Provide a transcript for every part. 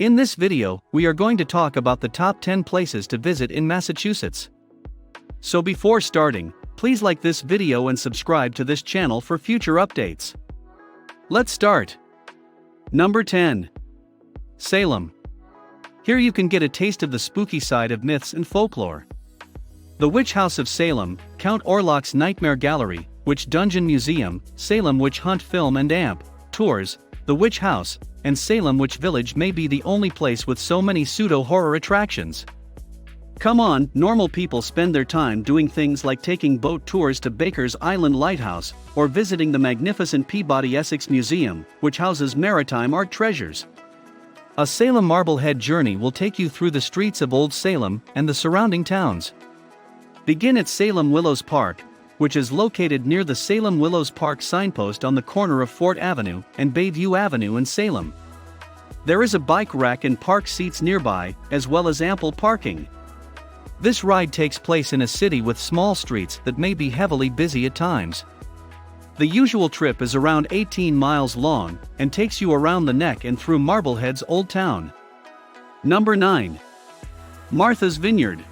In this video, we are going to talk about the top 10 places to visit in Massachusetts. So before starting, please like this video and subscribe to this channel for future updates. Let's start. Number 10. Salem. Here you can get a taste of the spooky side of myths and folklore. The Witch House of Salem, Count Orlok's Nightmare Gallery, Witch Dungeon Museum, Salem Witch Hunt Film and Amp Tours, the Witch House, and Salem Witch Village may be the only place with so many pseudo-horror attractions. Come on, normal people spend their time doing things like taking boat tours to Baker's Island Lighthouse, or visiting the magnificent Peabody Essex Museum, which houses maritime art treasures. A Salem Marblehead journey will take you through the streets of Old Salem and the surrounding towns. Begin at Salem Willows Park, which is located near the Salem Willows Park signpost on the corner of Fort Avenue and Bayview Avenue in Salem. There is a bike rack and park seats nearby, as well as ample parking. This ride takes place in a city with small streets that may be heavily busy at times. The usual trip is around 18 miles long and takes you around the neck and through Marblehead's Old Town. Number 9. Martha's Vineyard.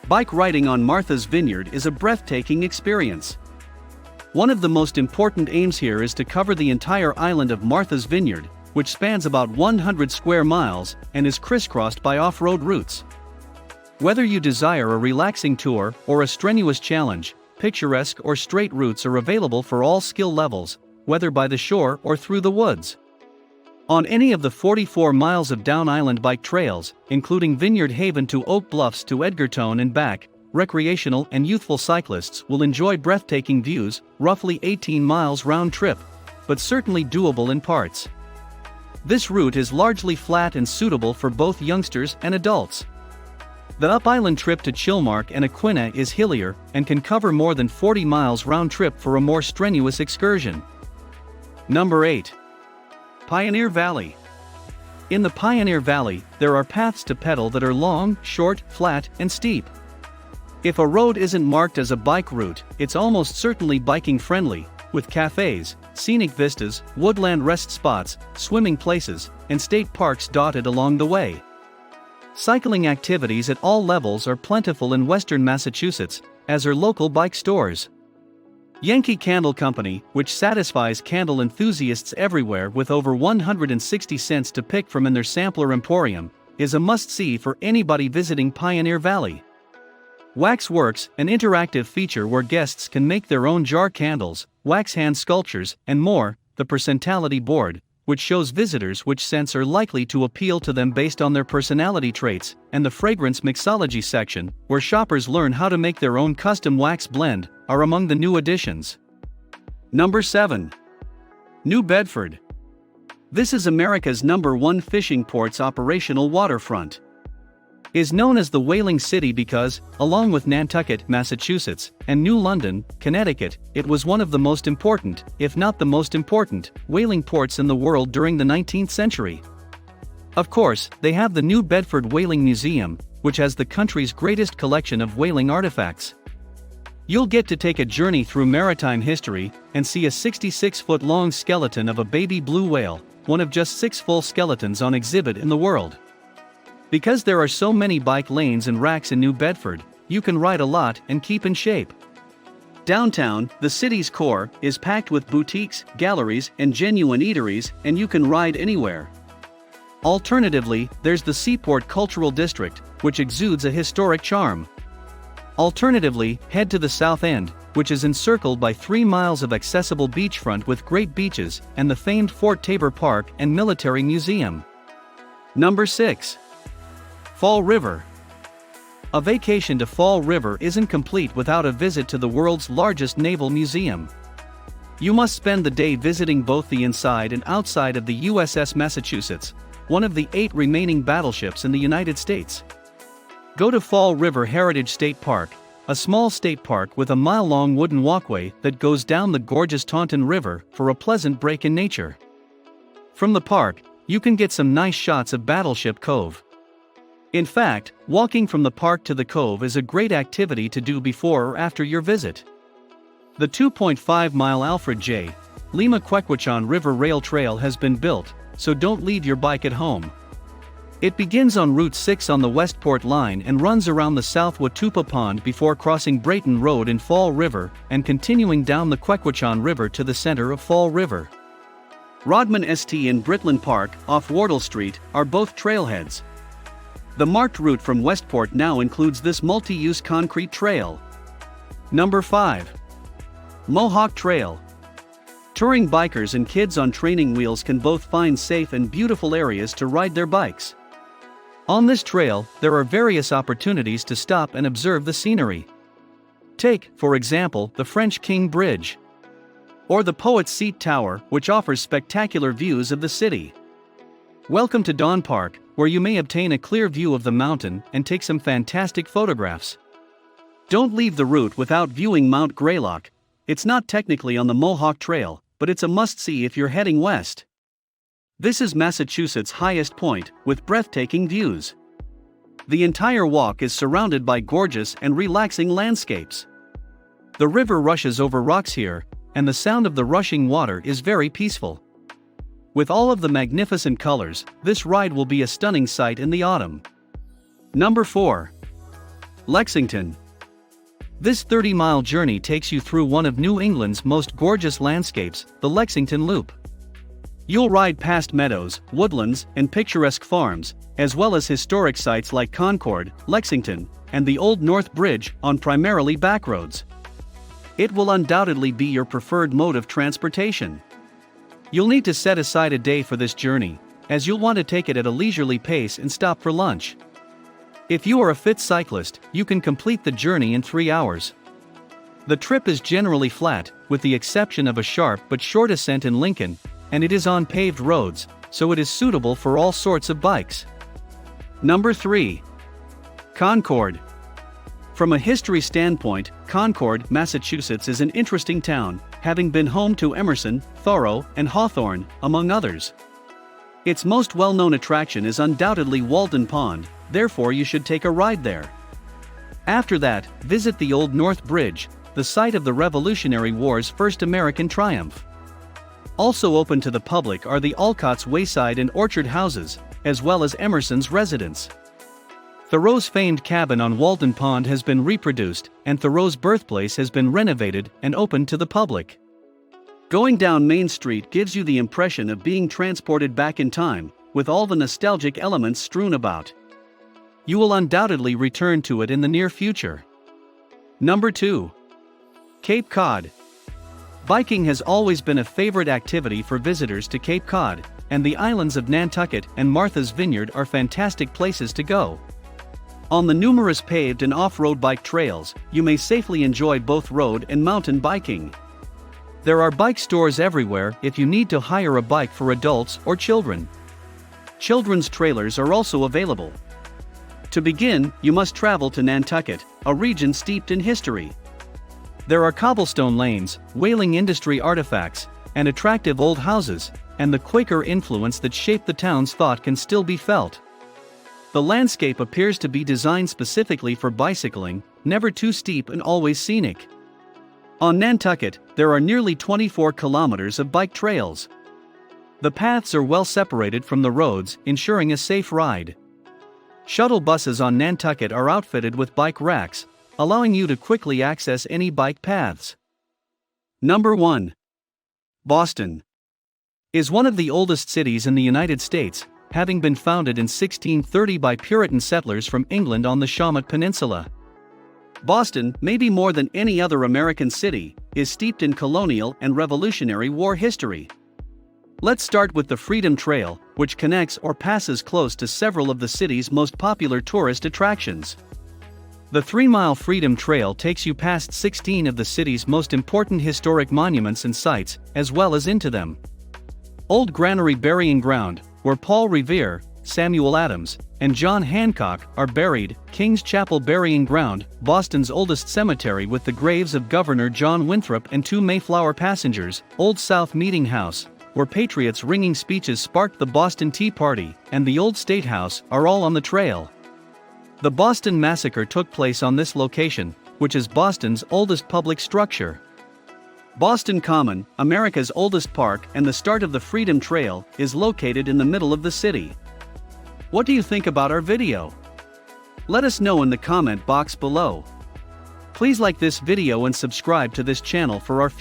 Bike riding on Martha's Vineyard is a breathtaking experience. One of the most important aims here is to cover the entire island of Martha's Vineyard, which spans about 100 square miles and is crisscrossed by off-road routes. Whether you desire a relaxing tour or a strenuous challenge, picturesque or straight routes are available for all skill levels, whether by the shore or through the woods. On any of the 44 miles of Down Island bike trails, including Vineyard Haven to Oak Bluffs to Edgartown and back, recreational and youthful cyclists will enjoy breathtaking views, roughly 18 miles round trip, but certainly doable in parts. This route is largely flat and suitable for both youngsters and adults. The up-island trip to Chilmark and Aquinnah is hillier and can cover more than 40 miles round trip for a more strenuous excursion. Number 8. Pioneer Valley. In the Pioneer Valley, there are paths to pedal that are long, short, flat, and steep. If a road isn't marked as a bike route, it's almost certainly biking friendly, with cafes, scenic vistas, woodland rest spots, swimming places, and state parks dotted along the way. Cycling activities at all levels are plentiful in western Massachusetts, as are local bike stores. Yankee Candle Company, which satisfies candle enthusiasts everywhere with over 160 scents to pick from in their sampler emporium, is a must-see for anybody visiting Pioneer Valley. Wax Works, an interactive feature where guests can make their own jar candles, wax hand sculptures, and more, the Personality Board, which shows visitors which scents are likely to appeal to them based on their personality traits, and the Fragrance Mixology section, where shoppers learn how to make their own custom wax blend, are among the new additions. Number 7. New Bedford. This is America's #1 fishing port's operational waterfront. It is known as the Whaling City because, along with Nantucket, Massachusetts, and New London, Connecticut, it was one of the most important, if not the most important, whaling ports in the world during the 19th century. Of course, they have the New Bedford Whaling Museum, which has the country's greatest collection of whaling artifacts. You'll get to take a journey through maritime history and see a 66-foot-long skeleton of a baby blue whale, one of just 6 full skeletons on exhibit in the world. Because there are so many bike lanes and racks in New Bedford, you can ride a lot and keep in shape. Downtown, the city's core, is packed with boutiques, galleries, and genuine eateries, and you can ride anywhere. Alternatively, there's the Seaport Cultural District, which exudes a historic charm. Alternatively, head to the South End, which is encircled by 3 miles of accessible beachfront with great beaches and the famed Fort Taber Park and Military Museum. Number 6. Fall River. A vacation to Fall River isn't complete without a visit to the world's largest naval museum. You must spend the day visiting both the inside and outside of the USS Massachusetts, one of the 8 remaining battleships in the United States. Go to Fall River Heritage State Park, a small state park with a mile-long wooden walkway that goes down the gorgeous Taunton River for a pleasant break in nature. From the park, you can get some nice shots of Battleship Cove. In fact, walking from the park to the cove is a great activity to do before or after your visit. The 2.5-mile Alfred J. Lima Quequechan River Rail Trail has been built, so don't leave your bike at home. It begins on Route 6 on the Westport line and runs around the South Watupa Pond before crossing Brayton Road in Fall River and continuing down the 𝐾𝐤𝐤 River to the center of Fall River. Rodman St and Britland Park, off Wardle Street, are both trailheads. The marked route from Westport now includes this multi-use concrete trail. Number 5. Mohawk Trail. Touring bikers and kids on training wheels can both find safe and beautiful areas to ride their bikes. On this trail, there are various opportunities to stop and observe the scenery. Take, for example, the French King Bridge. Or the Poet's Seat Tower, which offers spectacular views of the city. Welcome to Dawn Park, where you may obtain a clear view of the mountain and take some fantastic photographs. Don't leave the route without viewing Mount Greylock. It's not technically on the Mohawk Trail, but it's a must-see if you're heading west. This is Massachusetts' highest point, with breathtaking views. The entire walk is surrounded by gorgeous and relaxing landscapes. The river rushes over rocks here, and the sound of the rushing water is very peaceful. With all of the magnificent colors, this ride will be a stunning sight in the autumn. Number 4. Lexington. This 30-mile journey takes you through one of New England's most gorgeous landscapes, the Lexington Loop. You'll ride past meadows, woodlands, and picturesque farms, as well as historic sites like Concord, Lexington, and the Old North Bridge on primarily back roads. It will undoubtedly be your preferred mode of transportation. You'll need to set aside a day for this journey, as you'll want to take it at a leisurely pace and stop for lunch. If you are a fit cyclist, you can complete the journey in 3 hours. The trip is generally flat, with the exception of a sharp but short ascent in Lincoln, and it is on paved roads, so it is suitable for all sorts of bikes. Number 3. Concord. From a history standpoint, Concord, Massachusetts is an interesting town, having been home to Emerson, Thoreau, and Hawthorne, among others. Its most well-known attraction is undoubtedly Walden Pond, therefore you should take a ride there. After that, visit the Old North Bridge, the site of the Revolutionary War's first American triumph. Also open to the public are the Alcott's Wayside and Orchard houses, as well as Emerson's residence. Thoreau's famed cabin on Walden Pond has been reproduced, and Thoreau's birthplace has been renovated and opened to the public. Going down Main Street gives you the impression of being transported back in time, with all the nostalgic elements strewn about. You will undoubtedly return to it in the near future. Number 2. Cape Cod. Biking has always been a favorite activity for visitors to Cape Cod, and the islands of Nantucket and Martha's Vineyard are fantastic places to go. On the numerous paved and off-road bike trails, you may safely enjoy both road and mountain biking. There are bike stores everywhere if you need to hire a bike for adults or children. Children's trailers are also available. To begin, you must travel to Nantucket, a region steeped in history. There are cobblestone lanes, whaling industry artifacts, and attractive old houses, and the Quaker influence that shaped the town's thought can still be felt. The landscape appears to be designed specifically for bicycling, never too steep and always scenic. On Nantucket, there are nearly 24 kilometers of bike trails. The paths are well separated from the roads, ensuring a safe ride. Shuttle buses on Nantucket are outfitted with bike racks, allowing you to quickly access any bike paths. Number 1. Boston is one of the oldest cities in the United States, having been founded in 1630 by Puritan settlers from England on the Shawmut Peninsula. Boston, maybe more than any other American city, is steeped in colonial and Revolutionary War history. Let's start with the Freedom Trail, which connects or passes close to several of the city's most popular tourist attractions. The 3-mile Freedom Trail takes you past 16 of the city's most important historic monuments and sites, as well as into them. Old Granary Burying Ground, where Paul Revere, Samuel Adams, and John Hancock are buried, King's Chapel Burying Ground, Boston's oldest cemetery with the graves of Governor John Winthrop and 2 Mayflower passengers, Old South Meeting House, where patriots' ringing speeches sparked the Boston Tea Party, and the Old State House are all on the trail. The Boston Massacre took place on this location, which is Boston's oldest public structure. Boston Common, America's oldest park and the start of the Freedom Trail, is located in the middle of the city. What do you think about our video? Let us know in the comment box below. Please like this video and subscribe to this channel for our